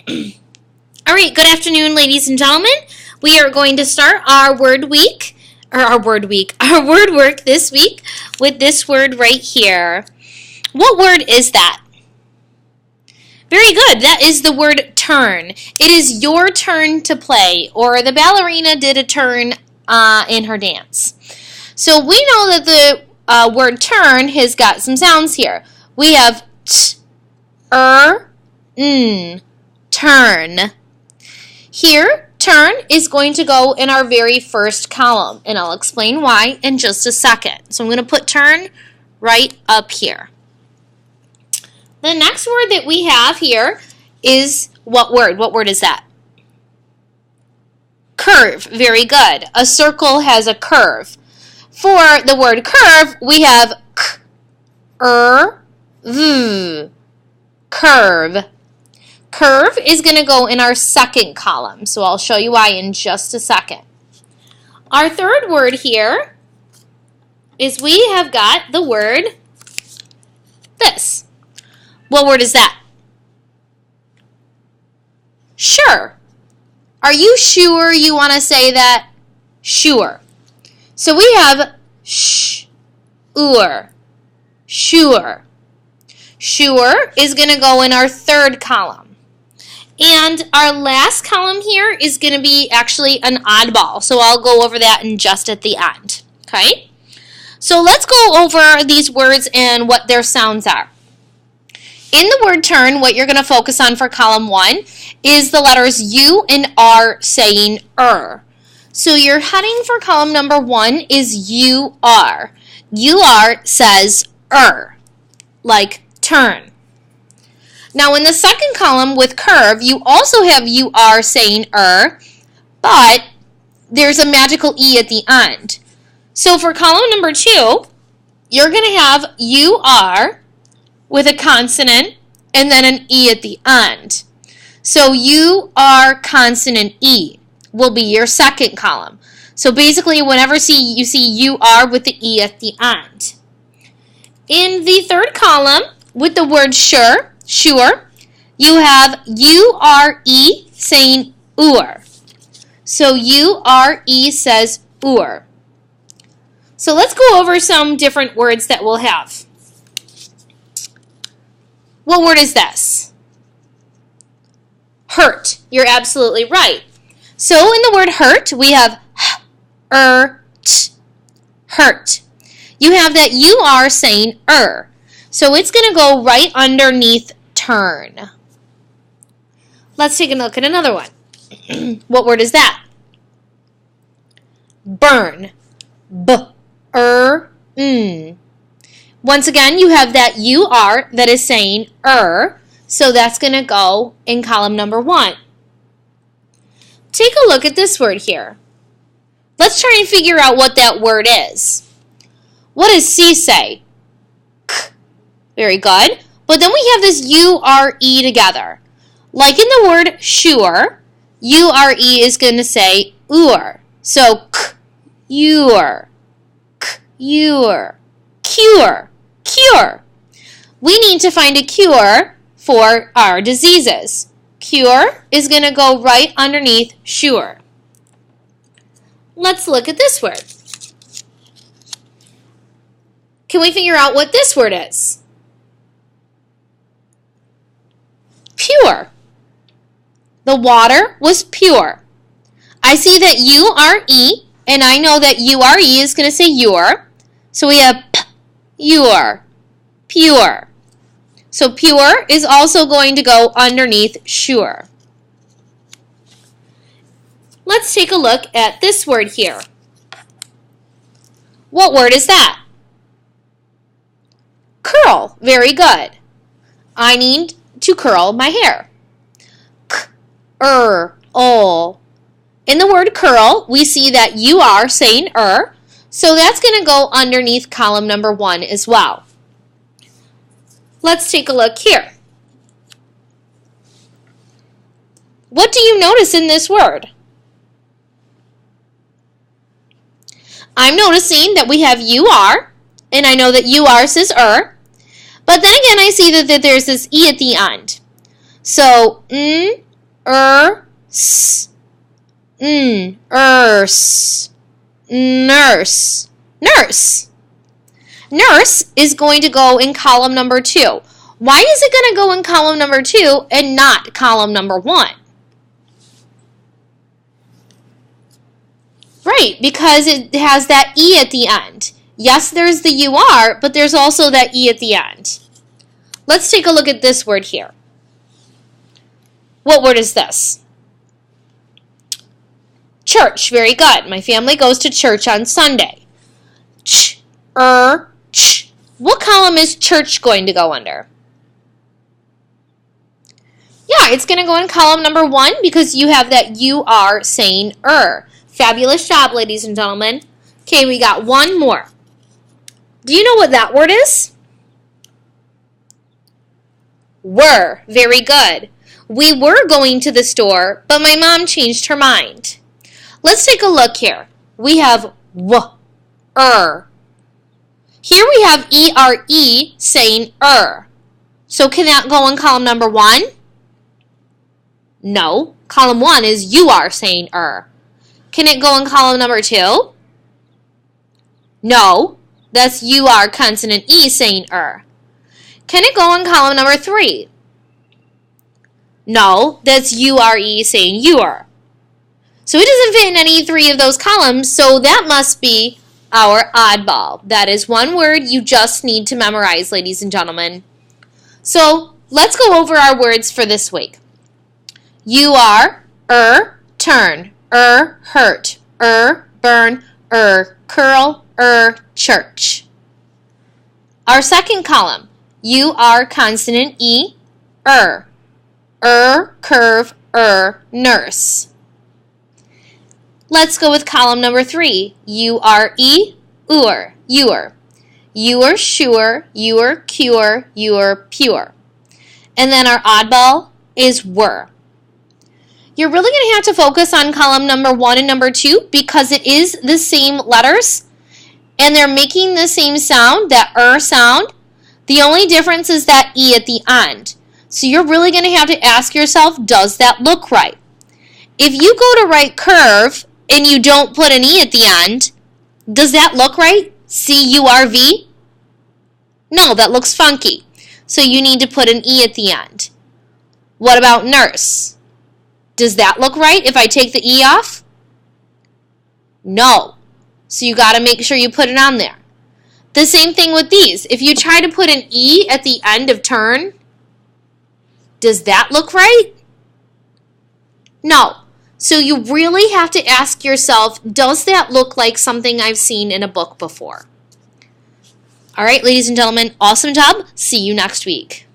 All right, good afternoon, ladies and gentlemen. We are going to start our word work this week with this word right here. What word is that? Very good. That is the word turn. It is your turn to play, or the ballerina did a turn in her dance. So we know that the word turn has got some sounds here. We have t, n, turn. Here, turn is going to go in our very first column, and I'll explain why in just a second. So I'm going to put turn right up here. The next word that we have here is what word? What word is that? Curve. Very good. A circle has a curve. For the word curve, we have v. Curve. Curve is going to go in our second column, so I'll show you why in just a second. Our third word here is we have got the word this. What word is that? Sure. Are you sure you want to say that? Sure. So we have sure. Sure is going to go in our third column. And our last column here is going to be actually an oddball. So I'll go over that in just at the end. Okay? So let's go over these words and what their sounds are. In the word turn, what you're going to focus on for column 1 is the letters U and R saying So your heading for column number 1 is UR. UR says like turn. Now in the second column with curve, you also have UR saying but there's a magical E at the end. So for column number 2, you're going to have UR with a consonant and then an E at the end. So UR consonant E will be your second column. So basically whenever you see UR with the E at the end. In the third column with the word sure, you have URE saying So URE says So let's go over some different words that we'll have. What word is this? Hurt. You're absolutely right. So in the word hurt, we have hurt. You have that UR saying So it's going to go right underneath turn. Let's take a look at another one. What word is that? Burn. B-er-n. Once again, you have that UR that is saying so that's going to go in column number 1. Take a look at this word here. Let's try and figure out what that word is. What does C say? Very good. But then we have this U-R-E together. Like in the word sure, U-R-E is going to say So, cure. We need to find a cure for our diseases. Cure is going to go right underneath sure. Let's look at this word. Can we figure out what this word is? Pure. The water was pure. I see that U-R-E, and I know that U-R-E is going to say your. So we have pure. So pure is also going to go underneath sure. Let's take a look at this word here. What word is that? Curl. Very good. I need to curl my hair. Curl. In the word curl, we see that UR saying so that's going to go underneath column number 1 as well. Let's take a look here. What do you notice in this word? I'm noticing that we have UR, and I know that UR says but then again I see that there's this E at the end. So, Nurse. Nurse. Nurse is going to go in column number 2. Why is it going to go in column number 2 and not column number 1? Right, because it has that E at the end. Yes, there's the UR, but there's also that E at the end. Let's take a look at this word here. What word is this? Church. Very good. My family goes to church on Sunday. Ch. What column is church going to go under? Yeah, it's going to go in column number 1 because you have that UR saying Fabulous job, ladies and gentlemen. Okay, we got one more. Do you know what that word is? Were. Very good. We were going to the store, but my mom changed her mind. Let's take a look here. We have Here we have ERE saying So can that go in column number 1? No. Column 1 is UR saying Can it go in column number 2? No. That's UR consonant E saying Can it go in column number 3? No. That's URE saying UR. So it doesn't fit in any 3 of those columns, so that must be our oddball. That is one word you just need to memorize, ladies and gentlemen. So let's go over our words for this week. UR, turn, hurt, burn, curl, church. Our second column, UR consonant E, curve, nurse. Let's go with column number 3, URE, ur. You're sure, you're cure, you're pure. And then our oddball is were. You're really going to have to focus on column number 1 and number 2 because it is the same letters and they're making the same sound, that sound. The only difference is that E at the end. So you're really going to have to ask yourself, does that look right? If you go to write curve and you don't put an E at the end, does that look right? C-U-R-V? No, that looks funky. So you need to put an E at the end. What about nurse? Does that look right if I take the E off? No. So you got to make sure you put it on there. The same thing with these. If you try to put an E at the end of turn, does that look right? No. So you really have to ask yourself, does that look like something I've seen in a book before? All right, ladies and gentlemen, awesome job. See you next week.